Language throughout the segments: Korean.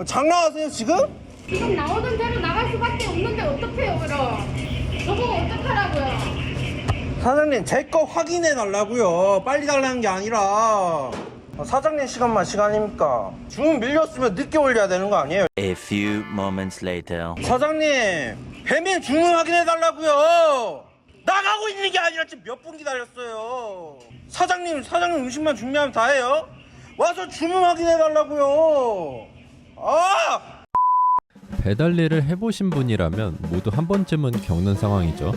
장난하세요 지금? 지금 나오던 대로 나갈 수밖에 없는데 어떡해요 그럼? 저보고 어떡하라고요? 사장님 제 거 확인해 달라고요. 빨리 달라는 게 아니라. 사장님 시간만 시간입니까? 주문 밀렸으면 늦게 올려야 되는 거 아니에요? A few moments later. 사장님 배민 주문 확인해 달라고요. 나가고 있는 게 아니라 지금 몇 분 기다렸어요. 사장님 음식만 준비하면 다 해요? 와서 주문 확인해 달라고요. 배달 일을 해보신 분이라면 모두 한 번쯤은 겪는 상황이죠.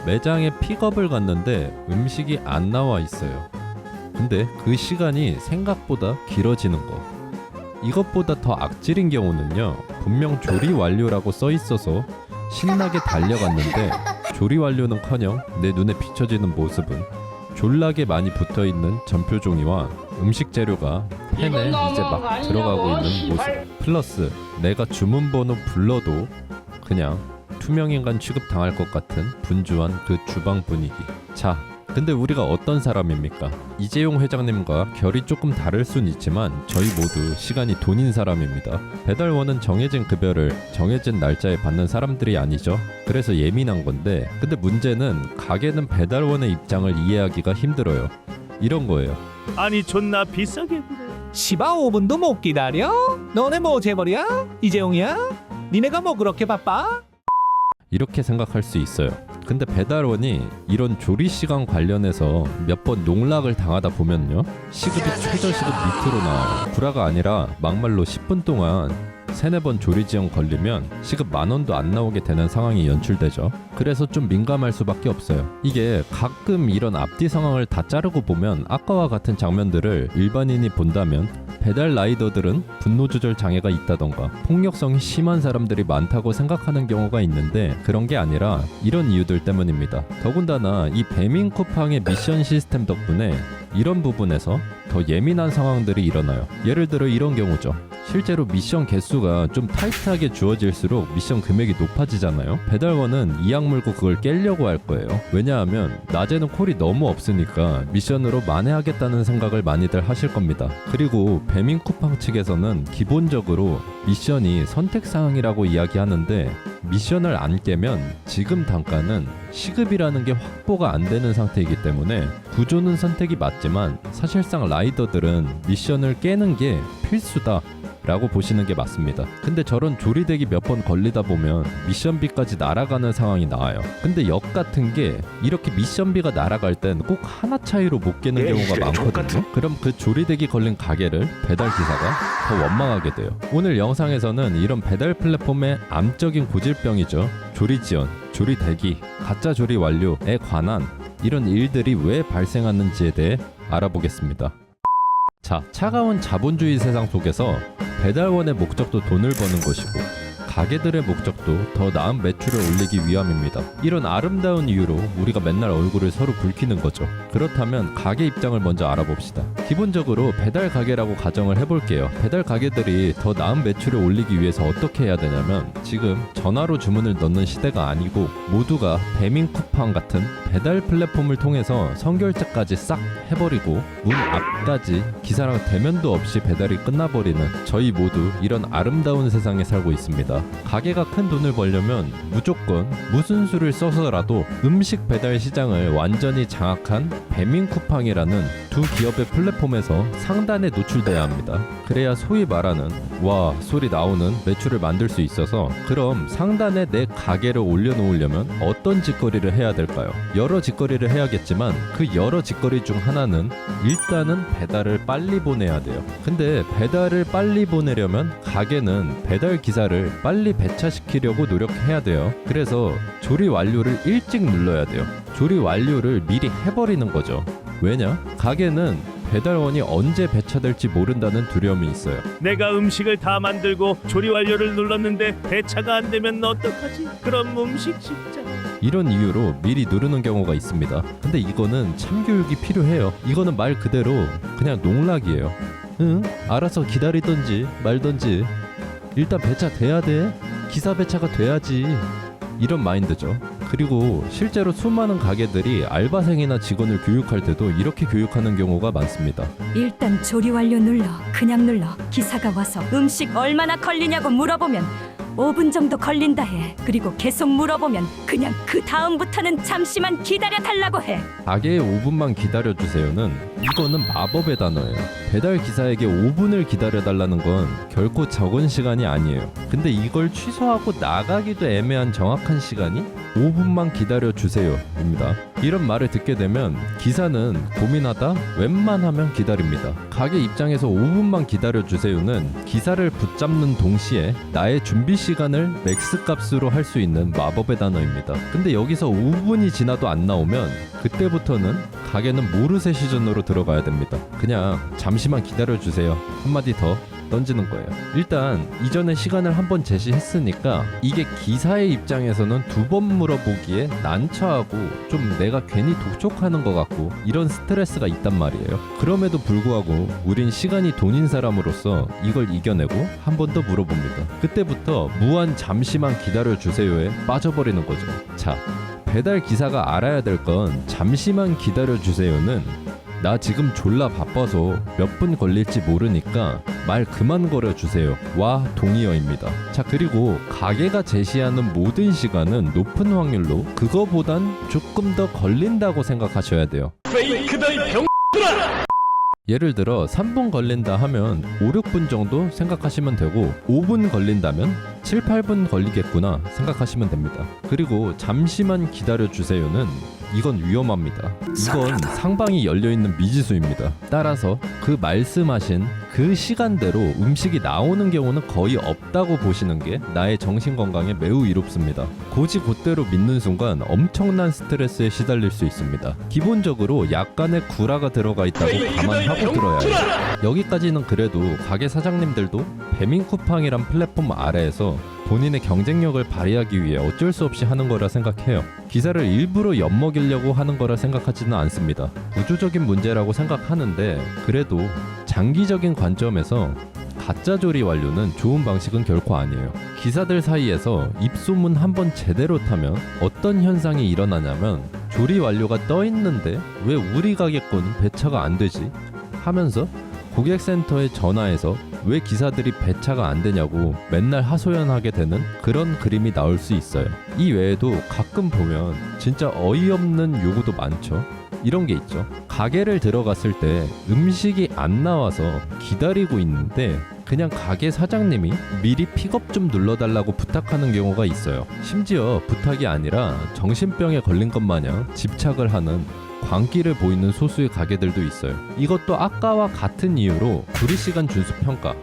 매장에 픽업을 갔는데 음식이 안 나와 있어요. 근데 그 시간이 생각보다 길어지는 거. 이것보다 더 악질인 경우는요, 분명 조리 완료라고 써 있어서 신나게 달려갔는데 조리 완료는커녕 내 눈에 비춰지는 모습은 졸라게 많이 붙어있는 전표종이와 음식 재료가 팬에 이제 막 들어가고 있는 모습, 플러스 내가 주문번호 불러도 그냥 투명인간 취급당할 것 같은 분주한 그 주방 분위기. 자, 근데 우리가 어떤 사람입니까? 이재용 회장님과 결이 조금 다를 순 있지만 저희 모두 시간이 돈인 사람입니다. 배달원은 정해진 급여를 정해진 날짜에 받는 사람들이 아니죠. 그래서 예민한 건데, 근데 문제는 가게는 배달원의 입장을 이해하기가 힘들어요. 이런 거예요. 아니 존나 비싸게 그래. 시바 5분도 못 기다려? 너네 뭐 재벌이야? 이재용이야? 니네가 뭐 그렇게 바빠? 이렇게 생각할 수 있어요. 근데 배달원이 이런 조리 시간 관련해서 몇 번 농락을 당하다 보면요, 시급이 최저시급 밑으로 나와요. 구라가 아니라 막말로 10분 동안 3-4번 조리 지연 걸리면 시급 10,000원도 안 나오게 되는 상황이 연출되죠. 그래서 좀 민감할 수밖에 없어요. 이게 가끔 이런 앞뒤 상황을 다 자르고 보면 아까와 같은 장면들을 일반인이 본다면 배달 라이더들은 분노 조절 장애가 있다던가 폭력성이 심한 사람들이 많다고 생각하는 경우가 있는데, 그런 게 아니라 이런 이유들 때문입니다. 더군다나 이 배민 쿠팡의 미션 시스템 덕분에 이런 부분에서 더 예민한 상황들이 일어나요. 예를 들어 이런 경우죠. 실제로 미션 개수가 좀 타이트하게 주어질수록 미션 금액이 높아지잖아요. 배달원은 이 약 물고 그걸 깨려고 할 거예요. 왜냐하면 낮에는 콜이 너무 없으니까 미션으로 만회하겠다는 생각을 많이들 하실 겁니다. 그리고 배민 쿠팡 측에서는 기본적으로 미션이 선택사항이라고 이야기하는데, 미션을 안 깨면 지금 단가는 시급이라는 게 확보가 안 되는 상태이기 때문에 구조는 선택이 맞지만 사실상 라이더들은 미션을 깨는 게 필수다 라고 보시는 게 맞습니다. 근데 저런 조리대기 몇 번 걸리다 보면 미션비까지 날아가는 상황이 나와요. 근데 역 같은 게 이렇게 미션비가 날아갈 땐 꼭 하나 차이로 못 깨는 경우가 많거든요. 그럼 그 조리대기 걸린 가게를 배달기사가 더 원망하게 돼요. 오늘 영상에서는 이런 배달 플랫폼의 암적인 고질병이죠. 조리지연, 조리대기, 가짜 조리 완료에 관한 이런 일들이 왜 발생하는지에 대해 알아보겠습니다. 자, 차가운 자본주의 세상 속에서 배달원의 목적도 돈을 버는 것이고 가게들의 목적도 더 나은 매출을 올리기 위함입니다. 이런 아름다운 이유로 우리가 맨날 얼굴을 서로 붉히는 거죠. 그렇다면 가게 입장을 먼저 알아봅시다. 기본적으로 배달 가게라고 가정을 해볼게요. 배달 가게들이 더 나은 매출을 올리기 위해서 어떻게 해야 되냐면, 지금 전화로 주문을 넣는 시대가 아니고 모두가 배민 쿠팡 같은 배달 플랫폼을 통해서 선결제까지 싹 해버리고 문 앞까지 기사랑 대면도 없이 배달이 끝나버리는 저희 모두 이런 아름다운 세상에 살고 있습니다. 가게가 큰 돈을 벌려면 무조건 무슨 수를 써서라도 음식 배달 시장을 완전히 장악한 배민 쿠팡이라는 두 기업의 플랫폼에서 상단에 노출돼야 합니다. 그래야 소위 말하는 와 소리 나오는 매출을 만들 수 있어서, 그럼 상단에 내 가게를 올려놓으려면 어떤 짓거리를 해야 될까요? 여러 짓거리를 해야겠지만 그 여러 짓거리 중 하나는 일단은 배달을 빨리 보내야 돼요. 근데 배달을 빨리 보내려면 가게는 배달 기사를 빨리 배차시키려고 노력해야 돼요. 그래서 조리 완료를 일찍 눌러야 돼요. 조리 완료를 미리 해버리는 거죠. 왜냐? 가게는 배달원이 언제 배차될지 모른다는 두려움이 있어요. 내가 음식을 다 만들고 조리 완료를 눌렀는데 배차가 안 되면 어떡하지? 그럼 음식 진짜. 이런 이유로 미리 누르는 경우가 있습니다. 근데 이거는 참교육이 필요해요. 이거는 말 그대로 그냥 농락이에요. 응? 알아서 기다리던지 말던지 일단 배차 돼야 돼. 기사 배차가 돼야지. 이런 마인드죠. 그리고 실제로 수많은 가게들이 알바생이나 직원을 교육할 때도 이렇게 교육하는 경우가 많습니다. 일단 조리 완료 눌러. 그냥 눌러. 기사가 와서 음식 얼마나 걸리냐고 물어보면 5분 정도 걸린다 해. 그리고 계속 물어보면 그냥 그 다음부터는 잠시만 기다려 달라고 해. 가게에 5분만 기다려주세요는 이거는 마법의 단어예요. 배달 기사에게 5분을 기다려달라는 건 결코 적은 시간이 아니에요. 근데 이걸 취소하고 나가기도 애매한 정확한 시간이 5분만 기다려주세요 입니다. 이런 말을 듣게 되면 기사는 고민하다 웬만하면 기다립니다. 가게 입장에서 5분만 기다려주세요는 기사를 붙잡는 동시에 나의 준비 시간을 맥스 값으로 할 수 있는 마법의 단어입니다. 근데 여기서 5분이 지나도 안 나오면 그때부터는 가게는 모르쇠 시즌으로 들어가야 됩니다. 그냥 잠시만 기다려주세요 한마디 더 던지는 거예요. 일단 이전에 시간을 한번 제시했으니까 이게 기사의 입장에서는 2번 물어보기에 난처하고 좀 내가 괜히 독촉하는 것 같고 이런 스트레스가 있단 말이에요. 그럼에도 불구하고 우린 시간이 돈인 사람으로서 이걸 이겨내고 한 번 더 물어봅니다. 그때부터 무한 잠시만 기다려주세요에 빠져버리는 거죠. 자, 배달 기사가 알아야 될 건 잠시만 기다려주세요는 나 지금 졸라 바빠서 몇 분 걸릴지 모르니까 말 그만 걸어주세요 와 동의어입니다. 자, 그리고 가게가 제시하는 모든 시간은 높은 확률로 그거보단 조금 더 걸린다고 생각하셔야 돼요. 예를 들어 3분 걸린다 하면 5, 6분 정도 생각하시면 되고 5분 걸린다면 7, 8분 걸리겠구나 생각하시면 됩니다. 그리고 잠시만 기다려주세요는 이건 위험합니다. 이건 상방이 열려있는 미지수입니다. 따라서 그 말씀하신 그 시간대로 음식이 나오는 경우는 거의 없다고 보시는 게 나의 정신건강에 매우 이롭습니다. 곧이곧대로 믿는 순간 엄청난 스트레스에 시달릴 수 있습니다. 기본적으로 약간의 구라가 들어가 있다고 감안하고 들어야 해요. 여기까지는 그래도 가게 사장님들도 배민쿠팡이란 플랫폼 아래에서 본인의 경쟁력을 발휘하기 위해 어쩔 수 없이 하는 거라 생각해요. 기사를 일부러 엿먹이려고 하는 거라 생각하지는 않습니다. 구조적인 문제라고 생각하는데 그래도 장기적인 관점에서 가짜 조리 완료는 좋은 방식은 결코 아니에요. 기사들 사이에서 입소문 한번 제대로 타면 어떤 현상이 일어나냐면 조리 완료가 떠 있는데 왜 우리 가게 거는 배차가 안 되지? 하면서 고객센터에 전화해서 왜 기사들이 배차가 안 되냐고 맨날 하소연하게 되는 그런 그림이 나올 수 있어요. 이 외에도 가끔 보면 진짜 어이없는 요구도 많죠. 이런 게 있죠. 가게를 들어갔을 때 음식이 안 나와서 기다리고 있는데 그냥 가게 사장님이 미리 픽업 좀 눌러달라고 부탁하는 경우가 있어요. 심지어 부탁이 아니라 정신병에 걸린 것 마냥 집착을 하는 광기를 보이는 소수의 가게들도 있어요. 이것도 아까와 같은 이유로 조리시간 준수평가,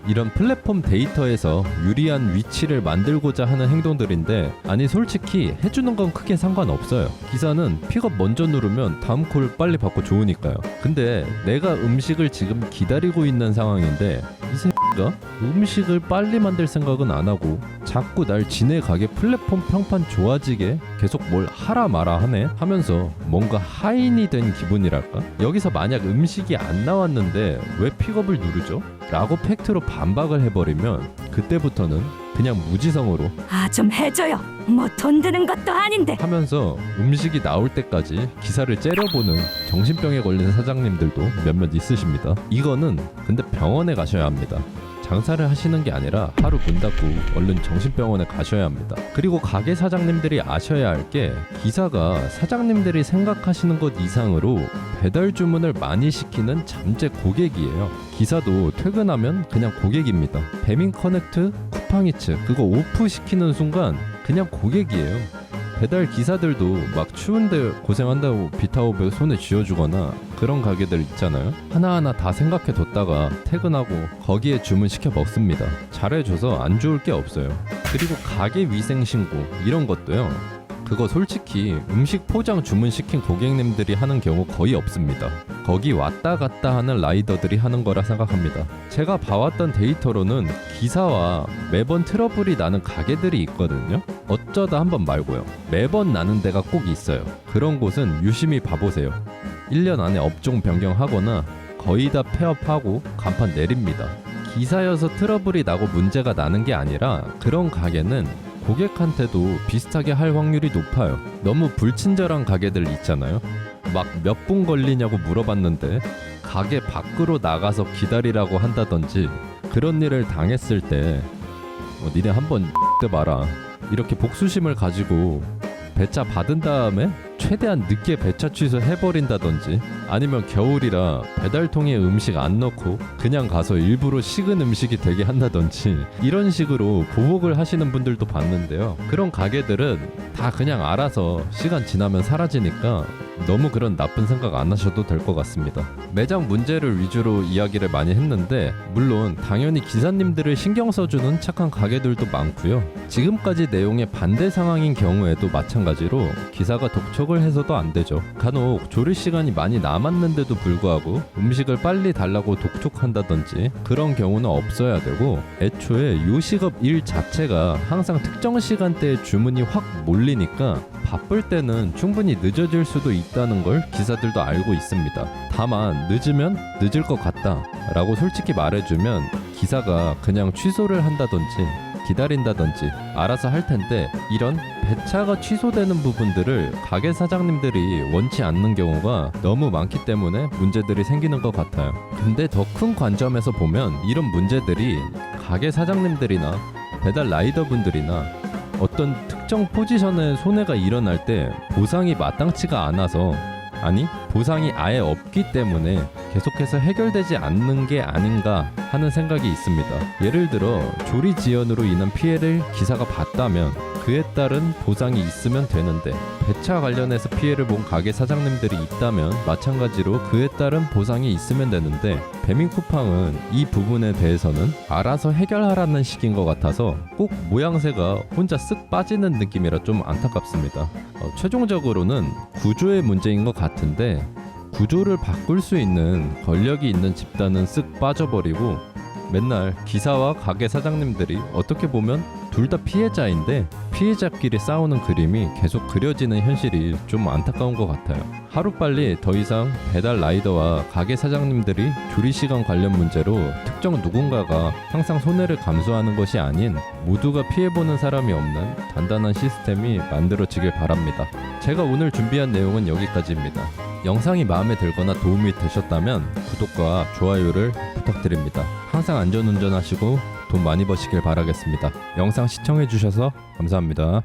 이런 플랫폼 데이터에서 유리한 위치를 만들고자 하는 행동들인데, 아니 솔직히 해주는 건 크게 상관없어요. 기사는 픽업 먼저 누르면 다음 콜 빨리 받고 좋으니까요. 근데 내가 음식을 지금 기다리고 있는 상황인데 이 새끼가 음식을 빨리 만들 생각은 안 하고 자꾸 날 지네 가게 플랫폼 평판 좋아지게 계속 뭘 하라 마라 하네 하면서 뭔가 하인이 된 기분이랄까? 여기서 만약 음식이 안 나왔는데 왜 픽업을 누르죠? 라고 팩트로 반박을 해버리면 그때부터는 그냥 무지성으로 좀 해줘요. 뭐 돈 드는 것도 아닌데 하면서 음식이 나올 때까지 기사를 째려보는 정신병에 걸린 사장님들도 몇몇 있으십니다. 이거는 근데 병원에 가셔야 합니다. 장사를 하시는 게 아니라 하루 문 닫고 얼른 정신병원에 가셔야 합니다. 그리고 가게 사장님들이 아셔야 할 게, 기사가 사장님들이 생각하시는 것 이상으로 배달 주문을 많이 시키는 잠재 고객이에요. 기사도 퇴근하면 그냥 고객입니다. 배민커넥트, 쿠팡이츠 그거 오프 시키는 순간 그냥 고객이에요. 배달 기사들도 막 추운데 고생한다고 비타오백 손에 쥐어주거나 그런 가게들 있잖아요. 하나하나 다 생각해 뒀다가 퇴근하고 거기에 주문 시켜 먹습니다. 잘해줘서 안 좋을 게 없어요. 그리고 가게 위생 신고 이런 것도요, 그거 솔직히 음식 포장 주문시킨 고객님들이 하는 경우 거의 없습니다. 거기 왔다 갔다 하는 라이더들이 하는 거라 생각합니다. 제가 봐왔던 데이터로는 기사와 매번 트러블이 나는 가게들이 있거든요. 어쩌다 한번 말고요. 매번 나는 데가 꼭 있어요. 그런 곳은 유심히 봐보세요. 1년 안에 업종 변경하거나 거의 다 폐업하고 간판 내립니다. 기사여서 트러블이 나고 문제가 나는 게 아니라 그런 가게는 고객한테도 비슷하게 할 확률이 높아요. 너무 불친절한 가게들 있잖아요. 막 몇 분 걸리냐고 물어봤는데 가게 밖으로 나가서 기다리라고 한다든지 그런 일을 당했을 때 니네 한번 봐라 이렇게 복수심을 가지고 배차 받은 다음에 최대한 늦게 배차 취소해버린다든지 아니면 겨울이라 배달통에 음식 안 넣고 그냥 가서 일부러 식은 음식이 되게 한다든지 이런 식으로 보복을 하시는 분들도 봤는데요. 그런 가게들은 다 그냥 알아서 시간 지나면 사라지니까 너무 그런 나쁜 생각 안 하셔도 될 것 같습니다. 매장 문제를 위주로 이야기를 많이 했는데 물론 당연히 기사님들을 신경 써주는 착한 가게들도 많고요. 지금까지 내용의 반대 상황인 경우에도 마찬가지로 기사가 독촉을 해서도 안 되죠. 간혹 조리 시간이 많이 남았는데도 불구하고 음식을 빨리 달라고 독촉한다든지 그런 경우는 없어야 되고 애초에 요식업 일 자체가 항상 특정 시간대에 주문이 확 몰리니까 바쁠 때는 충분히 늦어질 수도 있다는 걸 기사들도 알고 있습니다. 다만 늦으면 늦을 것 같다 라고 솔직히 말해주면 기사가 그냥 취소를 한다든지 기다린다든지 알아서 할 텐데 이런 배차가 취소되는 부분들을 가게 사장님들이 원치 않는 경우가 너무 많기 때문에 문제들이 생기는 것 같아요. 근데 더 큰 관점에서 보면 이런 문제들이 가게 사장님들이나 배달 라이더 분들이나 어떤 특정 포지션에 손해가 일어날 때 보상이 마땅치가 않아서 아니 보상이 아예 없기 때문에 계속해서 해결되지 않는 게 아닌가 하는 생각이 있습니다. 예를 들어 조리 지연으로 인한 피해를 기사가 봤다면 그에 따른 보상이 있으면 되는데 배차 관련해서 피해를 본 가게 사장님들이 있다면 마찬가지로 그에 따른 보상이 있으면 되는데 배민쿠팡은 이 부분에 대해서는 알아서 해결하라는 식인 것 같아서 꼭 모양새가 혼자 쓱 빠지는 느낌이라 좀 안타깝습니다. 최종적으로는 구조의 문제인 것 같은데 구조를 바꿀 수 있는 권력이 있는 집단은 쓱 빠져버리고 맨날 기사와 가게 사장님들이 어떻게 보면 둘 다 피해자인데 피해자끼리 싸우는 그림이 계속 그려지는 현실이 좀 안타까운 것 같아요. 하루빨리 더 이상 배달 라이더와 가게 사장님들이 조리시간 관련 문제로 특정 누군가가 항상 손해를 감수하는 것이 아닌 모두가 피해보는 사람이 없는 단단한 시스템이 만들어지길 바랍니다. 제가 오늘 준비한 내용은 여기까지입니다. 영상이 마음에 들거나 도움이 되셨다면 구독과 좋아요를 부탁드립니다. 항상 안전운전하시고 돈 많이 버시길 바라겠습니다. 영상 시청해주셔서 감사합니다.